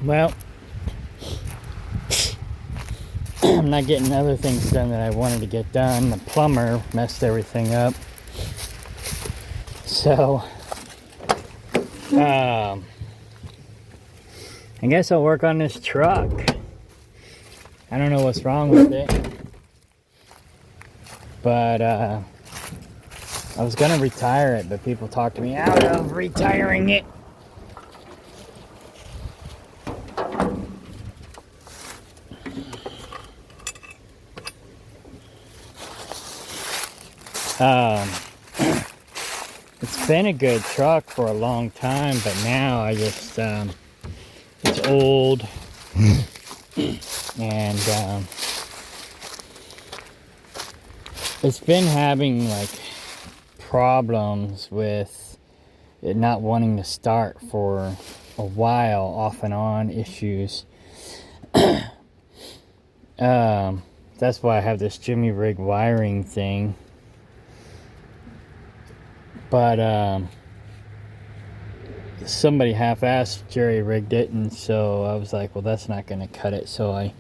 Well, I'm not getting other things done that I wanted to get done. The plumber messed everything up. So, I guess I'll work on this truck. I don't know what's wrong with it. But, I was gonna retire it, but people talked me out of retiring it. It's been a good truck for a long time, but now I just, it's old, and, it's been having, like, problems with it not wanting to start for a while, off and on issues. That's why I have this Jimmy rig wiring thing. But somebody half-assed jerry rigged it, and so I was like, well, that's not gonna cut it, so I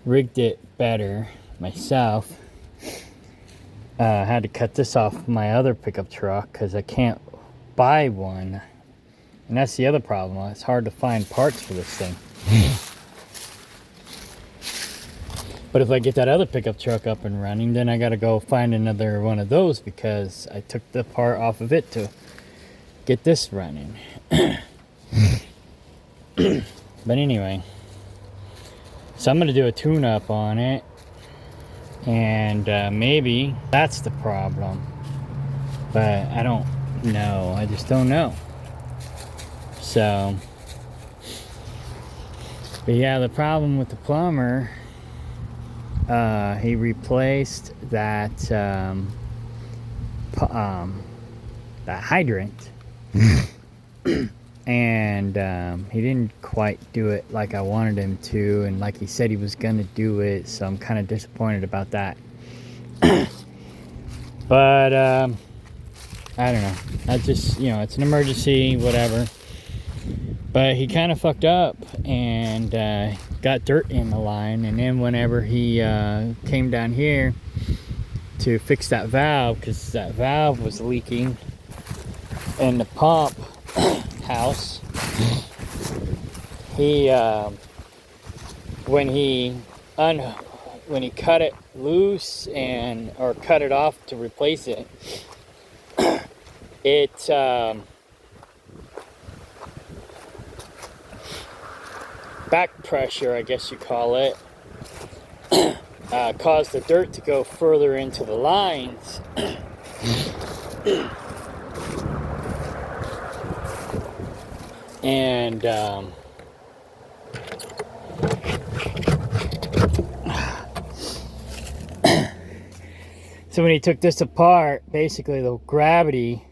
rigged it better myself. I had to cut this off my other pickup truck because I can't buy one, and that's the other problem. It's hard to find parts for this thing. But if I get that other pickup truck up and running, then I gotta go find another one of those because I took the part off of it to get this running. But anyway, so I'm gonna do a tune-up on it, and maybe that's the problem. But I don't know. I just don't know. So, but yeah, the problem with the plumber, he replaced that hydrant, and he didn't quite do it like I wanted him to, and like he said he was gonna do it, so I'm kind of disappointed about that. But I don't know. I just, it's an emergency, whatever. But he kind of fucked up and got dirt in the line, and then whenever he came down here to fix that valve, because that valve was leaking in the pump house, he when he cut it loose or cut it off to replace it, it back pressure, I guess you call it, caused the dirt to go further into the lines. And so when he took this apart, basically the gravity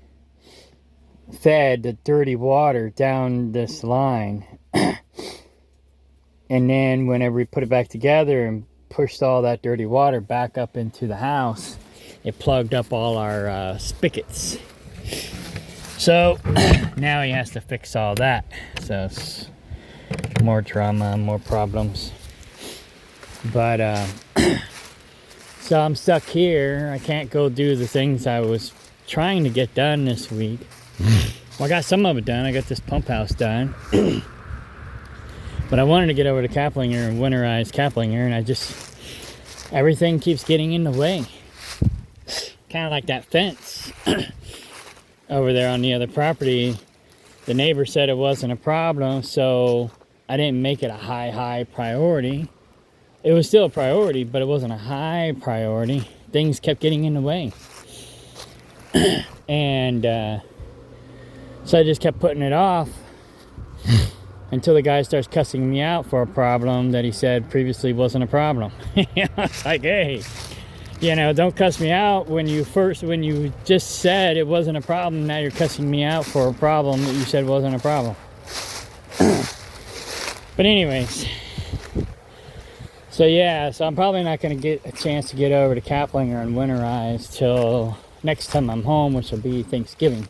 fed the dirty water down this line. And then whenever we put it back together and pushed all that dirty water back up into the house, it plugged up all our spigots. So now he has to fix all that. So it's more drama, more problems. But so I'm stuck here. I can't go do the things I was trying to get done this week. Well, I got some of it done. I got this pump house done. But I wanted to get over to Kaplinger and winterize Kaplinger, and everything keeps getting in the way. Kind of like that fence over there on the other property. The neighbor said it wasn't a problem, so I didn't make it a high priority. It was still a priority, but it wasn't a high priority. Things kept getting in the way. And so I just kept putting it off until the guy starts cussing me out for a problem that he said previously wasn't a problem. It's like, hey, don't cuss me out when you just said it wasn't a problem. Now you're cussing me out for a problem that you said wasn't a problem. But anyways, so yeah, so I'm probably not going to get a chance to get over to Kaplinger and winterize till next time I'm home, which will be Thanksgiving,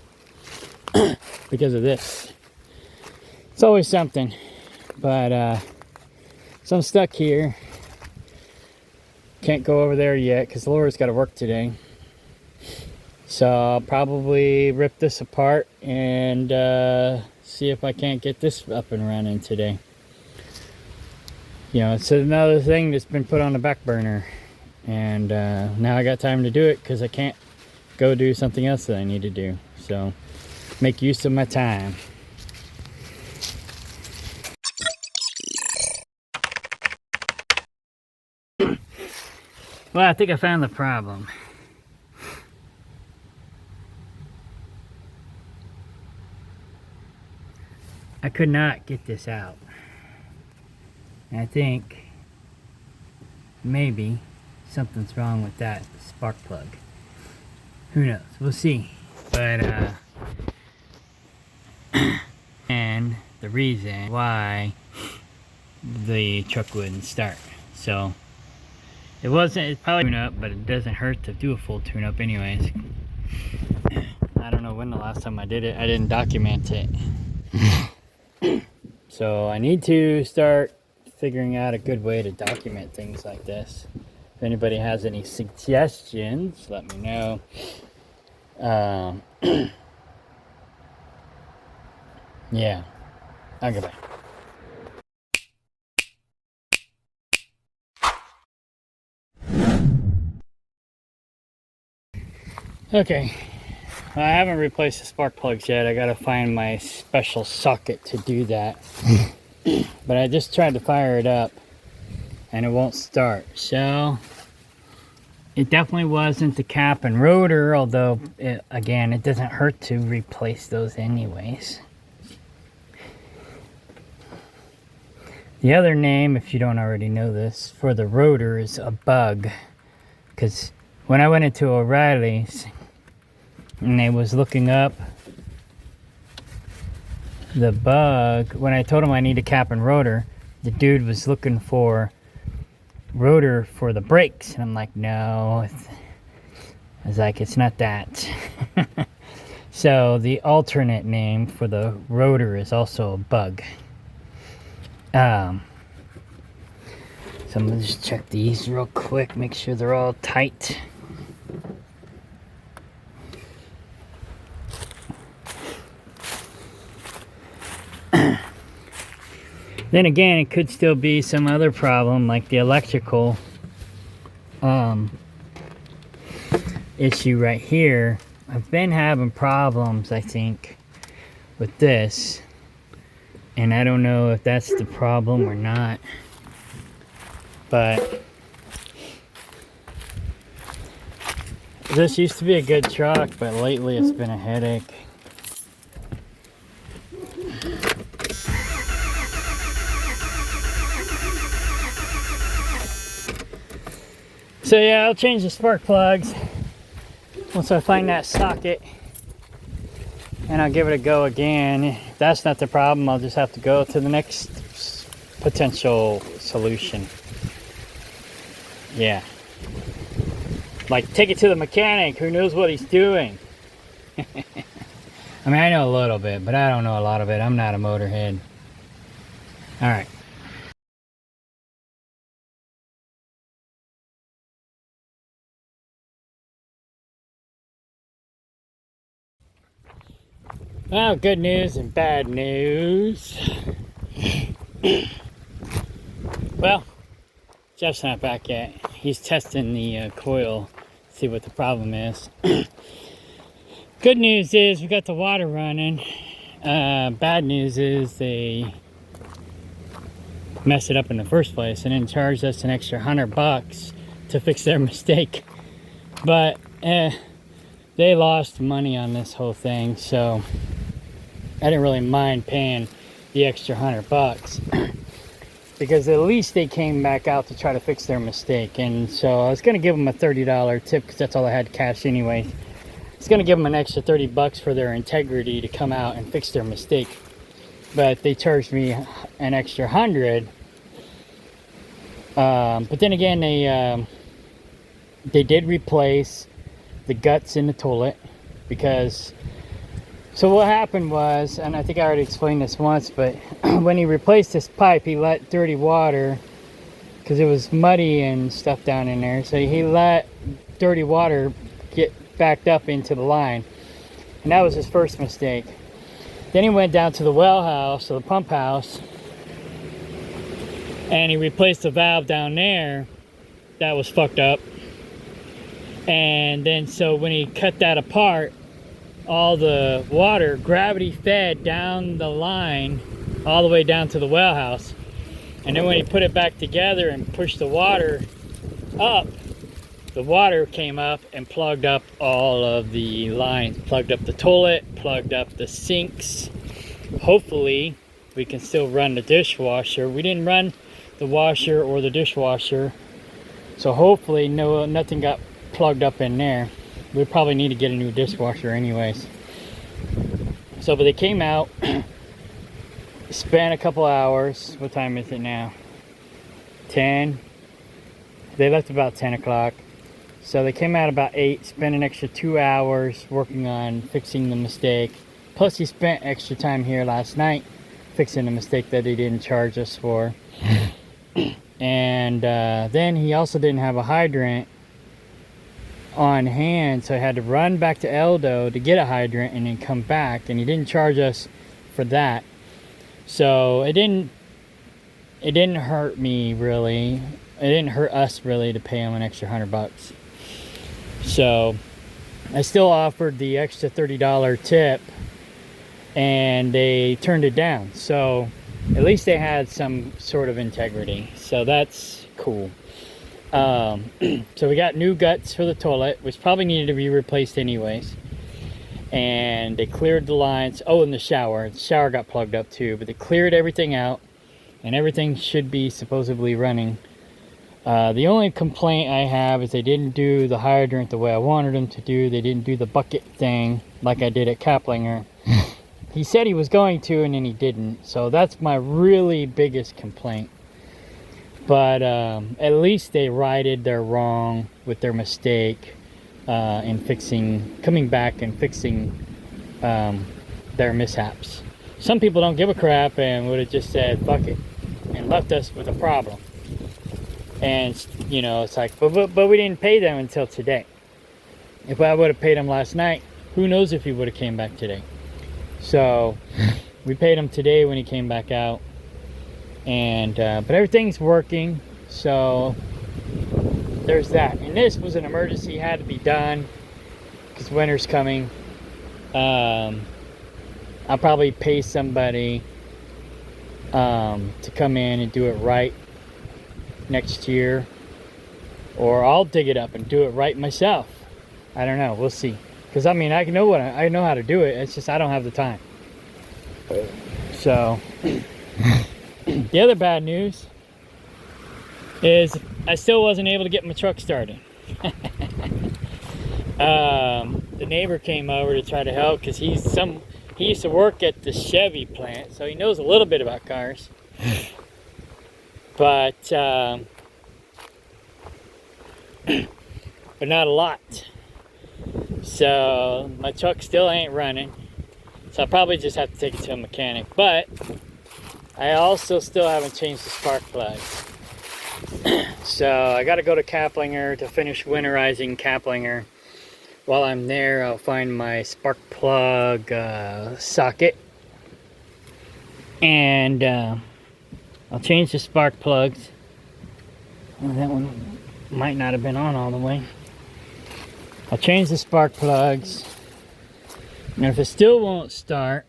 because of this. It's always something. But so I'm stuck here. Can't go over there yet because Laura's got to work today. So I'll probably rip this apart and see if I can't get this up and running today. You know, it's another thing that's been put on the back burner. And now I got time to do it because I can't go do something else that I need to do. So make use of my time. Well, I think I found the problem. I could not get this out. And I think maybe something's wrong with that spark plug. Who knows? We'll see. But and the reason why the truck wouldn't start. So it's probably tune up, but it doesn't hurt to do a full tune up anyways. I don't know when the last time I did it. I didn't document it. So I need to start figuring out a good way to document things like this. If anybody has any suggestions, let me know. Yeah, I'll go back. Okay, I haven't replaced the spark plugs yet. I gotta find my special socket to do that. But I just tried to fire it up and it won't start. So it definitely wasn't the cap and rotor, although again, it doesn't hurt to replace those anyways. The other name, if you don't already know this, for the rotor is a bug. Because when I went into O'Reilly's and I was looking up the bug, when I told him I need a cap and rotor, the dude was looking for rotor for the brakes. And I'm like, no. I was like, it's not that. So the alternate name for the rotor is also a bug. So I'm gonna just check these real quick, make sure they're all tight. Then again, it could still be some other problem like the electrical issue right here. I've been having problems, I think, with this. And I don't know if that's the problem or not. But this used to be a good truck, but lately it's been a headache. So yeah, I'll change the spark plugs once I find that socket. And I'll give it a go again. If that's not the problem, I'll just have to go to the next potential solution. Yeah. Like, take it to the mechanic who knows what he's doing. I mean, I know a little bit, but I don't know a lot of it. I'm not a motorhead. Alright. Well, good news and bad news. Well, Jeff's not back yet. He's testing the coil, see what the problem is. Good news is we got the water running. Bad news is they messed it up in the first place and then charged us an extra $100 to fix their mistake. But they lost money on this whole thing, so I didn't really mind paying the extra $100 because at least they came back out to try to fix their mistake. And so I was going to give them a $30 tip because that's all I had cash anyway. I was going to give them an extra $30 for their integrity to come out and fix their mistake, but they charged me an extra $100. But then again, they did replace the guts in the toilet because So what happened was, and I think I already explained this once, but when he replaced this pipe, he let dirty water, because it was muddy and stuff down in there, so he let dirty water get backed up into the line. And that was his first mistake. Then he went down to the well house, or the pump house, and he replaced the valve down there that was fucked up. And then so when he cut that apart, all the water gravity fed down the line all the way down to the well house. And then when he put it back together and pushed the water up, the water came up and plugged up all of the lines, plugged up the toilet, plugged up the sinks. Hopefully we can still run the dishwasher. We didn't run the washer or the dishwasher, so hopefully nothing got plugged up in there. We probably need to get a new dishwasher anyways. So but they came out, spent a couple hours. What time is it now? 10. They left about 10 o'clock. So they came out about 8, spent an extra 2 hours working on fixing the mistake. Plus he spent extra time here last night fixing the mistake that he didn't charge us for. And then he also didn't have a hydrant on hand, so I had to run back to Eldo to get a hydrant and then come back, and he didn't charge us for that. So it didn't hurt me really. It didn't hurt us really to pay him an extra $100. So I still offered the extra $30 tip, and they turned it down. So at least they had some sort of integrity. So that's cool. So we got new guts for the toilet, which probably needed to be replaced anyways. And they cleared the lines. Oh, and the shower. The shower got plugged up too, but they cleared everything out, and everything should be supposedly running. The only complaint I have is they didn't do the hydrant the way I wanted them to do. They didn't do the bucket thing like I did at Kaplinger. He said he was going to, and then he didn't. So that's my really biggest complaint. But at least they righted their wrong with their mistake in coming back and fixing their mishaps. Some people don't give a crap and would have just said fuck it and left us with a problem. And you know, it's like, but we didn't pay them until today. If I would have paid them last night, who knows if he would have came back today. So we paid him today when he came back out. And but everything's working, so there's that. And this was an emergency, had to be done because winter's coming. I'll probably pay somebody to come in and do it right next year, or I'll dig it up and do it right myself. I don't know, we'll see. Because I mean, I know how to do it, it's just I don't have the time. So the other bad news is I still wasn't able to get my truck started. The neighbor came over to try to help because he used to work at the Chevy plant, so he knows a little bit about cars. But not a lot. So my truck still ain't running. So I'll probably just have to take it to a mechanic. But I also still haven't changed the spark plugs. So I got to go to Kaplinger to finish winterizing Kaplinger. While I'm there, I'll find my spark plug socket. And I'll change the spark plugs. Oh, that one might not have been on all the way. I'll change the spark plugs. And if it still won't start,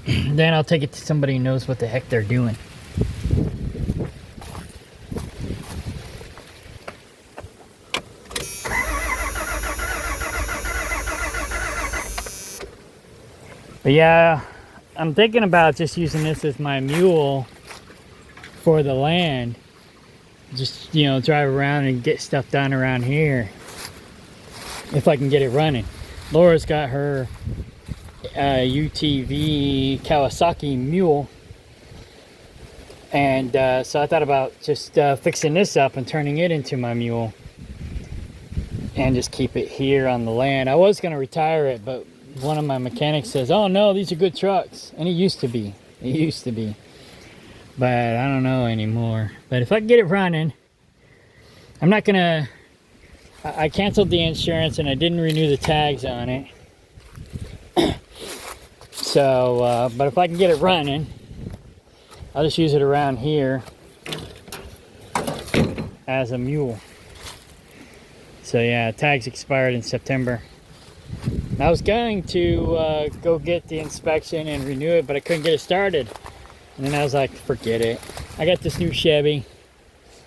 then I'll take it to somebody who knows what the heck they're doing. But yeah, I'm thinking about just using this as my mule for the land. Just, you know, drive around and get stuff done around here if I can get it running. Laura's got her UTV Kawasaki mule, and so I thought about just fixing this up and turning it into my mule. and just keep it here on the land. I was going to retire it, but one of my mechanics says, oh no, these are good trucks. And it used to be. It used to be. But I don't know anymore. But if I can get it running, I'm not going to... I canceled the insurance and I didn't renew the tags on it. So, but if I can get it running, I'll just use it around here as a mule. So yeah, tags expired in September. I was going to go get the inspection and renew it, but I couldn't get it started. And then I was like, forget it. I got this new Chevy,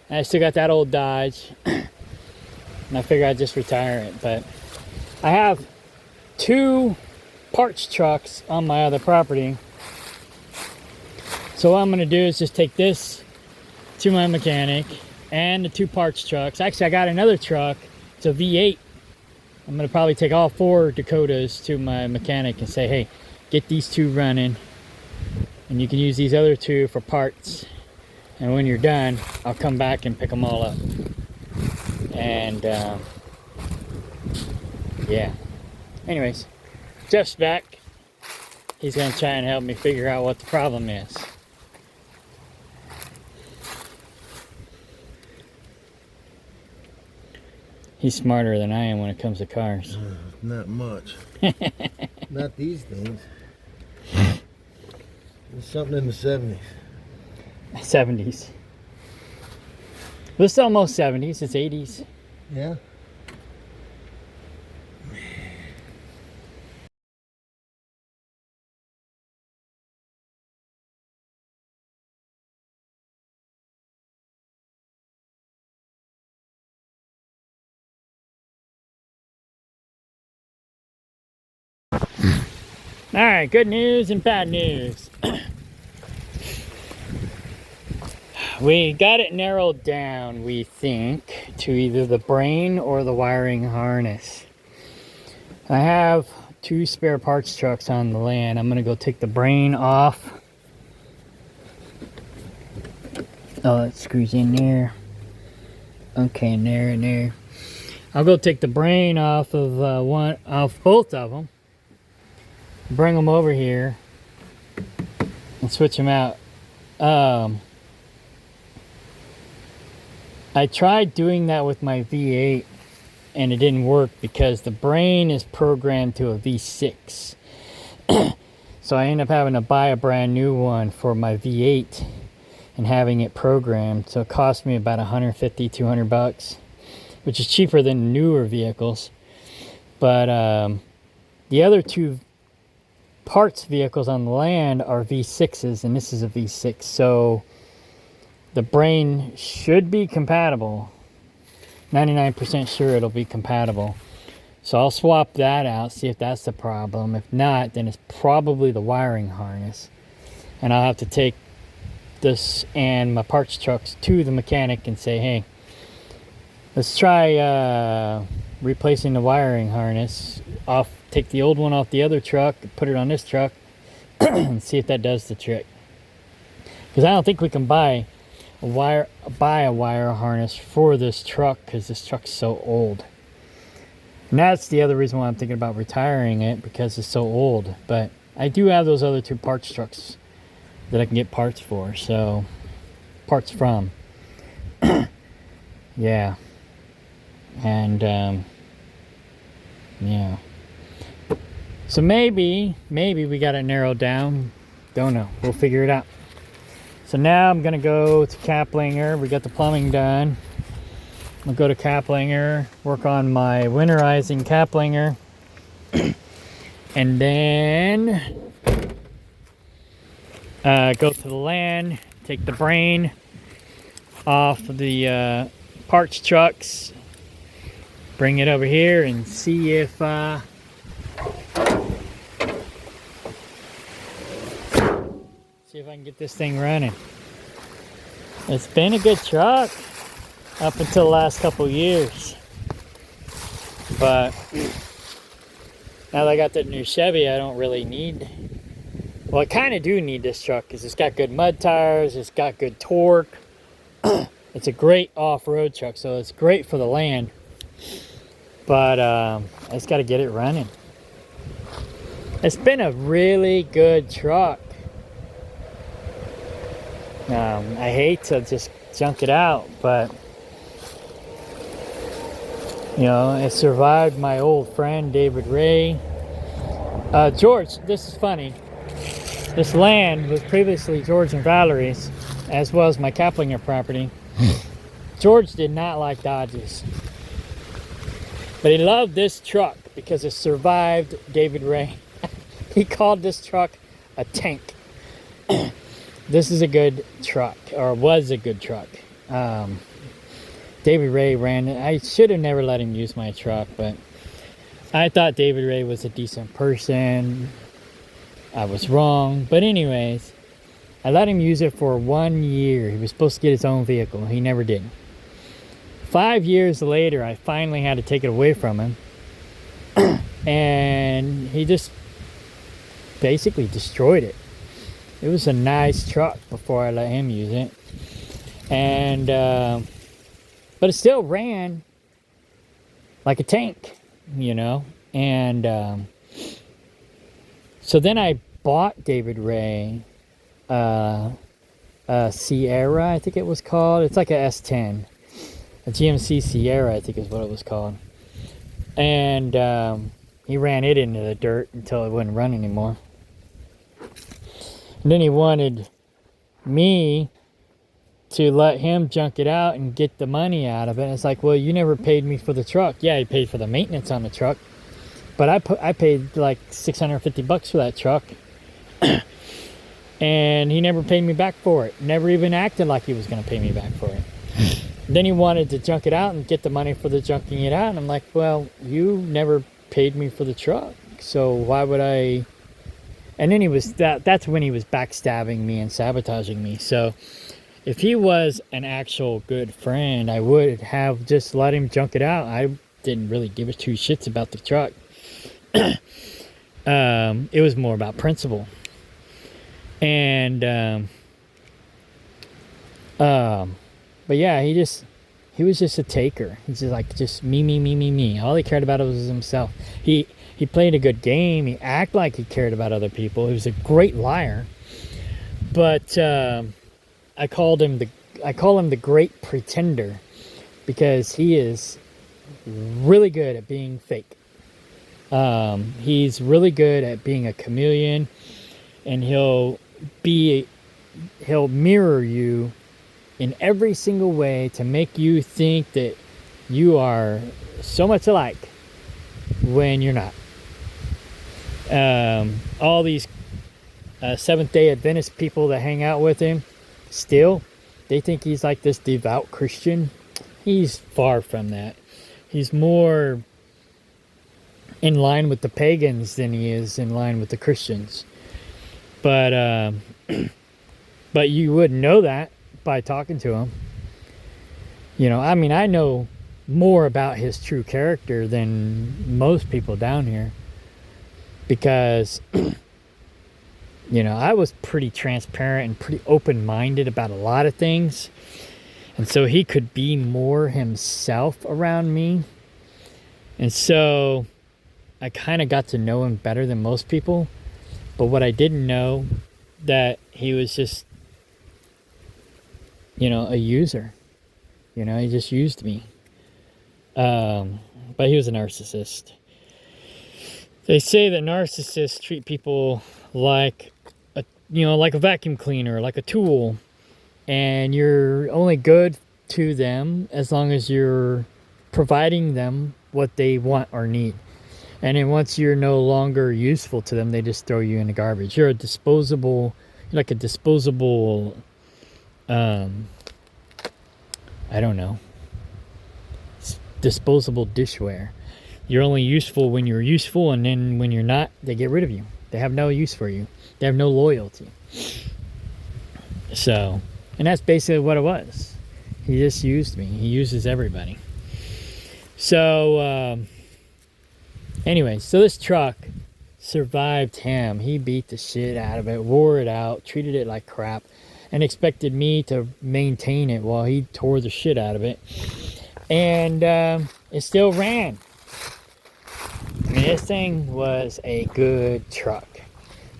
and I still got that old Dodge. And I figured I'd just retire it. But I have 2 parts trucks on my other property. So what I'm gonna do is just take this to my mechanic and the 2 parts trucks. Actually, I got another truck. It's a V8. I'm gonna probably take all 4 Dakotas to my mechanic and say, hey, get these 2 running, and you can use these other 2 for parts. And when you're done, I'll come back and pick them all up. And yeah. Anyways, Jeff's back. He's gonna try and help me figure out what the problem is. He's smarter than I am when it comes to cars. Not much. Not these things. There's something in the 70s. 70s. Well, it's almost 70s. It's 80s. Yeah. All right, good news and bad news. We got it narrowed down, we think, to either the brain or the wiring harness. I have 2 spare parts trucks on the land. I'm gonna go take the brain off. Oh, it screws in there. Okay, in there and there. I'll go take the brain off of both of them. Bring them over here and switch them out. I tried doing that with my V8 and it didn't work because the brain is programmed to a V6. So I ended up having to buy a brand new one for my V8 and having it programmed. So it cost me about 150, 200 bucks, which is cheaper than newer vehicles. But the other 2 parts vehicles on the land are V6s, and this is a V6, so the brain should be compatible. 99% sure it'll be compatible. So I'll swap that out, see if that's the problem. If not, then it's probably the wiring harness, and I'll have to take this and my parts trucks to the mechanic and say, hey, let's try replacing the wiring harness off. Take the old one off the other truck, put it on this truck, and see if that does the trick. Because I don't think we can buy a wire harness for this truck, because this truck's so old. And that's the other reason why I'm thinking about retiring it, because it's so old. But I do have those other 2 parts trucks that I can get parts for, so parts from. Yeah. And yeah. So maybe we got it narrowed down. Don't know. We'll figure it out. So now I'm gonna go to Kaplinger. We got the plumbing done. I'm gonna go to Kaplinger, work on my winterizing Kaplinger, and then go to the land, take the brain off of the parts trucks, bring it over here, and see if I can get this thing running. It's been a good truck up until the last couple years, but now that I got the new Chevy, I don't really need, well, I kind of do need this truck because it's got good mud tires, it's got good torque. It's a great off-road truck, so it's great for the land. But I just got to get it running. It's been a really good truck. I hate to just junk it out, but you know, it survived my old friend David Ray. George, this is funny. This land was previously George and Valerie's, as well as my Kaplinger property. George did not like Dodges, but he loved this truck because it survived David Ray. He called this truck a tank. This is a good truck, or was a good truck. David Ray ran it. I should have never let him use my truck, but I thought David Ray was a decent person. I was wrong. But anyways, I let him use it for 1 year. He was supposed to get his own vehicle. He never did. 5 years later, I finally had to take it away from him. And he just basically destroyed it. It was a nice truck before I let him use it. And, but it still ran like a tank, you know? And, so then I bought David Ray, Sierra, I think it was called. It's like a S10. A GMC Sierra, I think is what it was called. And, he ran it into the dirt until it wouldn't run anymore. And then he wanted me to let him junk it out and get the money out of it. And it's like, well, you never paid me for the truck. Yeah, he paid for the maintenance on the truck, but I paid like $650 for that truck. And he never paid me back for it. Never even acted like he was going to pay me back for it. Then he wanted to junk it out and get the money for the junking it out. And I'm like, well, you never paid me for the truck, so why would I? And then he was that's when he was backstabbing me and sabotaging me. So if he was an actual good friend, I would have just let him junk it out. I didn't really give a two shits about the truck. It was more about principle. And but yeah, he was just a taker. He's just like, just me. All he cared about was himself. He played a good game. He acted like he cared about other people. He was a great liar. But I call him the great pretender, because he is really good at being fake. He's really good at being a chameleon, and he'll mirror you in every single way to make you think that you are so much alike when you're not. All these Seventh-day Adventist people that hang out with him, still, they think he's like this devout Christian. He's far from that. He's more in line with the pagans than he is in line with the Christians. But but you wouldn't know that by talking to him. You know, I mean, I know more about his true character than most people down here, because you know, I was pretty transparent and pretty open-minded about a lot of things, and so he could be more himself around me. And so I kind of got to know him better than most people. But what I didn't know, that he was just, you know, a user. You know, he just used me. But he was a narcissist. They say that narcissists treat people like like a vacuum cleaner, like a tool, and you're only good to them as long as you're providing them what they want or need. And then once you're no longer useful to them, they just throw you in the garbage. You're like a disposable, I don't know, disposable dishware. You're only useful when you're useful, and then when you're not, they get rid of you. They have no use for you. They have no loyalty. So, and that's basically what it was. He just used me. He uses everybody. So, anyway, so this truck survived him. He beat the shit out of it, wore it out, treated it like crap, and expected me to maintain it while he tore the shit out of it. And it still ran. this thing was a good truck.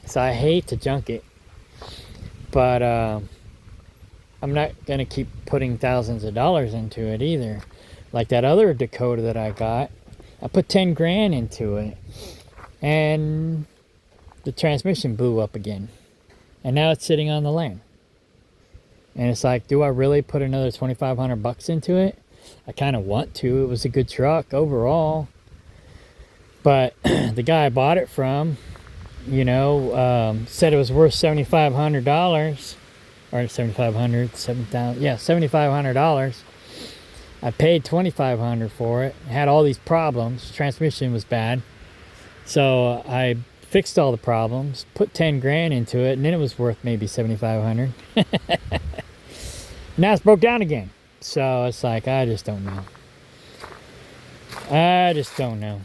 So I hate to junk it. But I'm not going to keep putting thousands of dollars into it either. Like that other Dakota that I got, I put 10 grand into it. And the transmission blew up again. And now it's sitting on the land. And it's like, do I really put another 2,500 bucks into it? I kind of want to. It was a good truck overall. But the guy I bought it from, you know, said it was worth $7,500. Or 7,500, 7,000, yeah, $7,500. I paid $2,500 for it. It had all these problems. Transmission was bad. So I fixed all the problems, put 10 grand into it, and then it was worth maybe 7,500. Now it's broke down again. So it's like, I just don't know. I just don't know.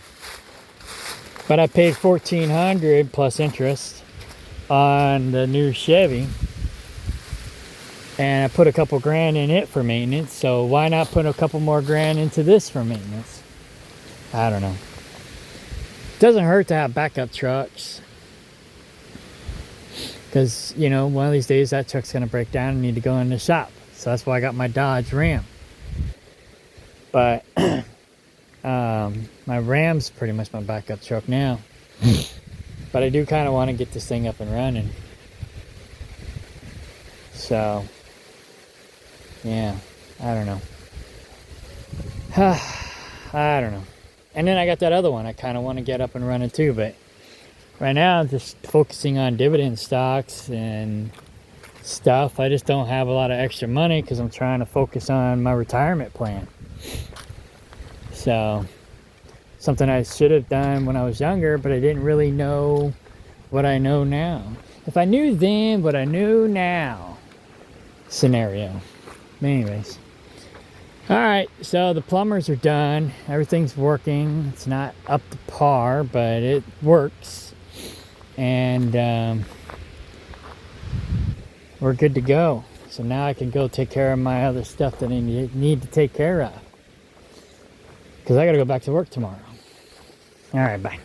But I paid $1,400 plus interest on the new Chevy. And I put a couple grand in it for maintenance. So why not put a couple more grand into this for maintenance? I don't know. Doesn't hurt to have backup trucks. Because, you know, one of these days that truck's going to break down and need to go in the shop. So that's why I got my Dodge Ram. But my Ram's pretty much my backup truck now. But I do kind of want to get this thing up and running. So, yeah, I don't know. I don't know. And then I got that other one I kind of want to get up and running too. But right now I'm just focusing on dividend stocks and stuff. I just don't have a lot of extra money because I'm trying to focus on my retirement plan. So, something I should have done when I was younger, but I didn't really know what I know now. If I knew then what I knew now, scenario. But anyways. Alright, so the plumbers are done. Everything's working. It's not up to par, but it works. And we're good to go. So now I can go take care of my other stuff that I need to take care of. Because I got to go back to work tomorrow. Alright, bye.